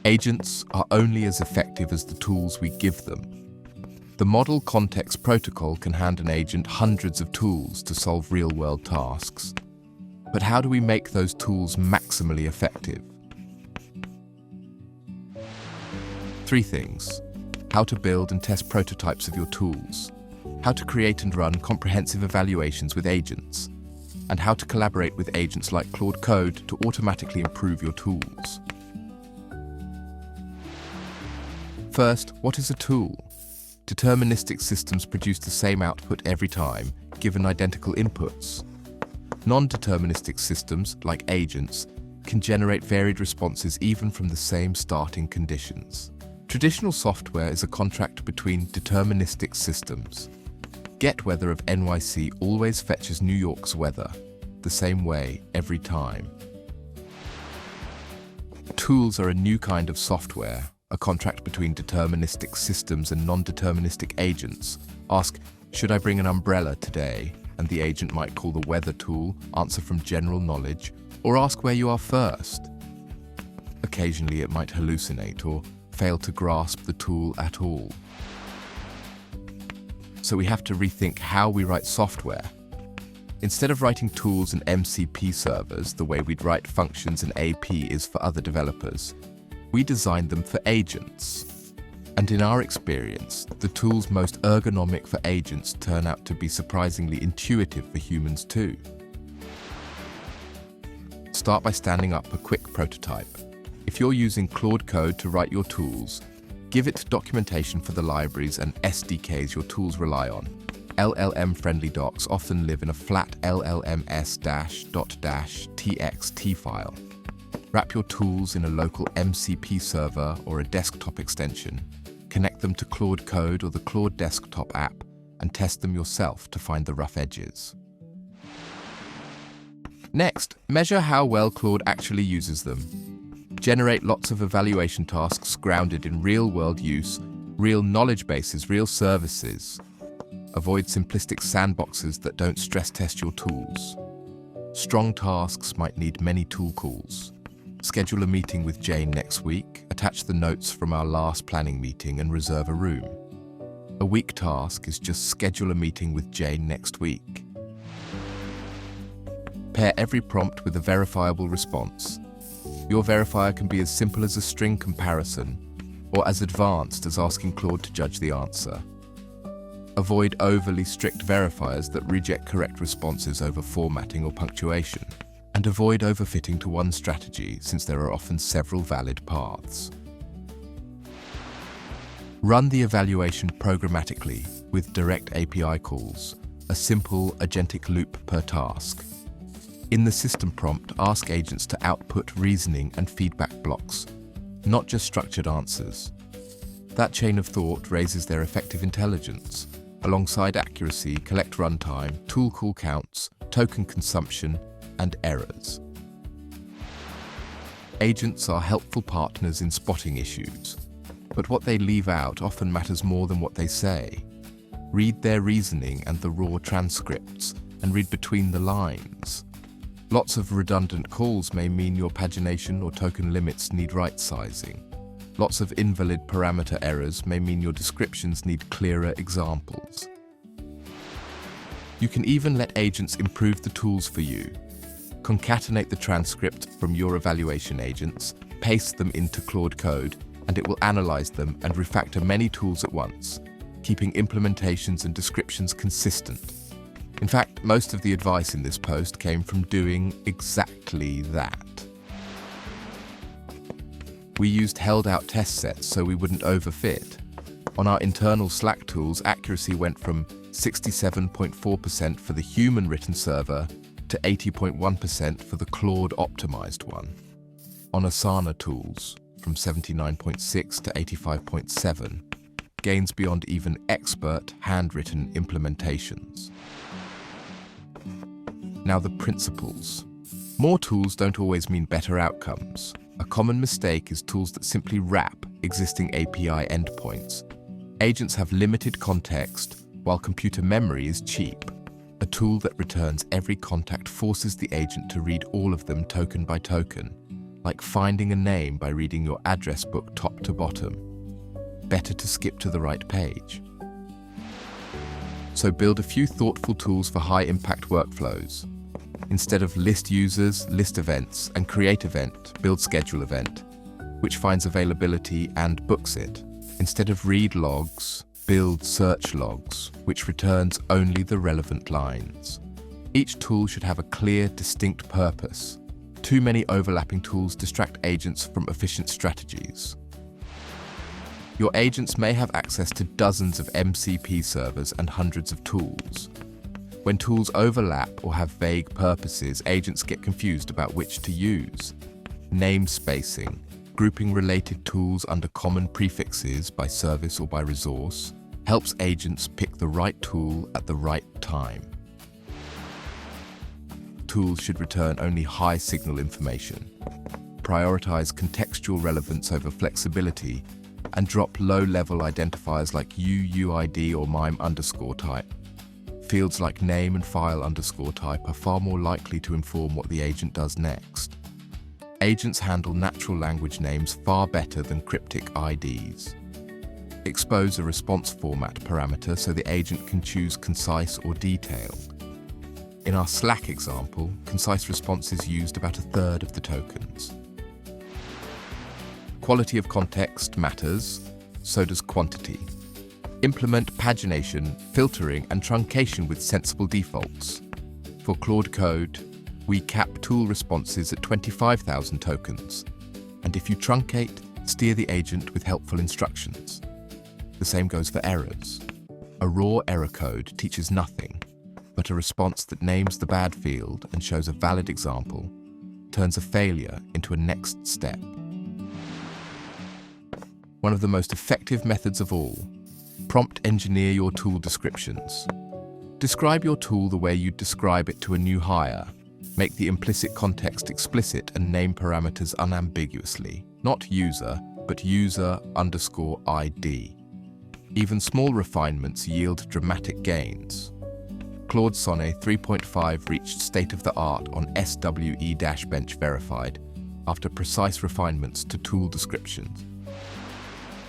Agents are only as effective as the tools we give them. The Model Context Protocol can hand an agent hundreds of tools to solve real-world tasks. But how do we make those tools maximally effective? 3 things: how to build and test prototypes of your tools, how to create and run comprehensive evaluations with agents, and how to collaborate with agents like Claude Code to automatically improve your tools. First, what is a tool? Deterministic systems produce the same output every time, given identical inputs. Non-deterministic systems, like agents, can generate varied responses even from the same starting conditions. Traditional software is a contract between deterministic systems. Get weather of NYC always fetches New York's weather, the same way every time. Tools are a new kind of software, a contract between deterministic systems and non-deterministic agents. Ask, should I bring an umbrella today? And the agent might call the weather tool, answer from general knowledge, or ask where you are first. Occasionally it might hallucinate or fail to grasp the tool at all. So we have to rethink how we write software. Instead of writing tools in MCP servers the way we'd write functions in APs for other developers, we designed them for agents. And in our experience, the tools most ergonomic for agents turn out to be surprisingly intuitive for humans too. Start by standing up a quick prototype. If you're using Claude Code to write your tools, give it documentation for the libraries and SDKs your tools rely on. LLM-friendly docs often live in a flat LLMs-.txt file. Wrap your tools in a local MCP server or a desktop extension. Connect them to Claude Code or the Claude desktop app and test them yourself to find the rough edges. Next, measure how well Claude actually uses them. Generate lots of evaluation tasks grounded in real-world use, real knowledge bases, real services. Avoid simplistic sandboxes that don't stress test your tools. Strong tasks might need many tool calls. Schedule a meeting with Jane next week, attach the notes from our last planning meeting and reserve a room. A weak task is just schedule a meeting with Jane next week. Pair every prompt with a verifiable response. Your verifier can be as simple as a string comparison, or as advanced as asking Claude to judge the answer. Avoid overly strict verifiers that reject correct responses over formatting or punctuation. And avoid overfitting to one strategy, since there are often several valid paths. Run the evaluation programmatically with direct API calls, a simple agentic loop per task. In the system prompt, ask agents to output reasoning and feedback blocks, not just structured answers. That chain of thought raises their effective intelligence. Alongside accuracy, collect runtime, tool call counts, token consumption, and errors. Agents are helpful partners in spotting issues, but what they leave out often matters more than what they say. Read their reasoning and the raw transcripts, and read between the lines. Lots of redundant calls may mean your pagination or token limits need right-sizing. Lots of invalid parameter errors may mean your descriptions need clearer examples. You can even let agents improve the tools for you. Concatenate the transcript from your evaluation agents, paste them into Claude Code, and it will analyze them and refactor many tools at once, keeping implementations and descriptions consistent. In fact, most of the advice in this post came from doing exactly that. We used held-out test sets so we wouldn't overfit. On our internal Slack tools, accuracy went from 67.4% for the human-written server to 80.1% for the Claude-optimized one. On Asana tools, from 79.6 to 85.7, gains beyond even expert handwritten implementations. Now the principles. More tools don't always mean better outcomes. A common mistake is tools that simply wrap existing API endpoints. Agents have limited context, while computer memory is cheap. A tool that returns every contact forces the agent to read all of them token by token. like finding a name by reading your address book top to bottom. Better to skip to the right page. So build a few thoughtful tools for high-impact workflows. Instead of list users, list events, and create event, build schedule event, which finds availability and books it. Instead of read logs, build search logs, which returns only the relevant lines. Each tool should have a clear, distinct purpose. Too many overlapping tools distract agents from efficient strategies. Your agents may have access to dozens of MCP servers and hundreds of tools. When tools overlap or have vague purposes, agents get confused about which to use. Namespacing, grouping related tools under common prefixes by service or by resource, helps agents pick the right tool at the right time. Tools should return only high signal information. Prioritize contextual relevance over flexibility, and drop low-level identifiers like UUID or MIME_type. Fields like name and file _type are far more likely to inform what the agent does next. Agents handle natural language names far better than cryptic IDs. Expose a response format parameter so the agent can choose concise or detailed. In our Slack example, concise responses used about a third of the tokens. Quality of context matters, so does quantity. Implement pagination, filtering, and truncation with sensible defaults. For Claude Code, we cap tool responses at 25,000 tokens, and if you truncate, steer the agent with helpful instructions. The same goes for errors. A raw error code teaches nothing, but a response that names the bad field and shows a valid example turns a failure into a next step. One of the most effective methods of all, prompt engineer your tool descriptions. Describe your tool the way you'd describe it to a new hire. Make the implicit context explicit and name parameters unambiguously, not user, but user_ID. Even small refinements yield dramatic gains. Claude Sonnet 3.5 reached state-of-the-art on SWE-bench verified after precise refinements to tool descriptions.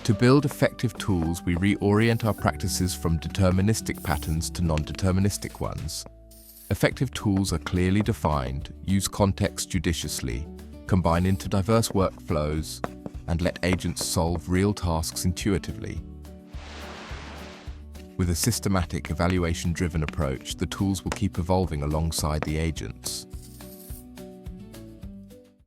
To build effective tools, we reorient our practices from deterministic patterns to non-deterministic ones. Effective tools are clearly defined, use context judiciously, combine into diverse workflows, and let agents solve real tasks intuitively. With a systematic, evaluation-driven approach, the tools will keep evolving alongside the agents.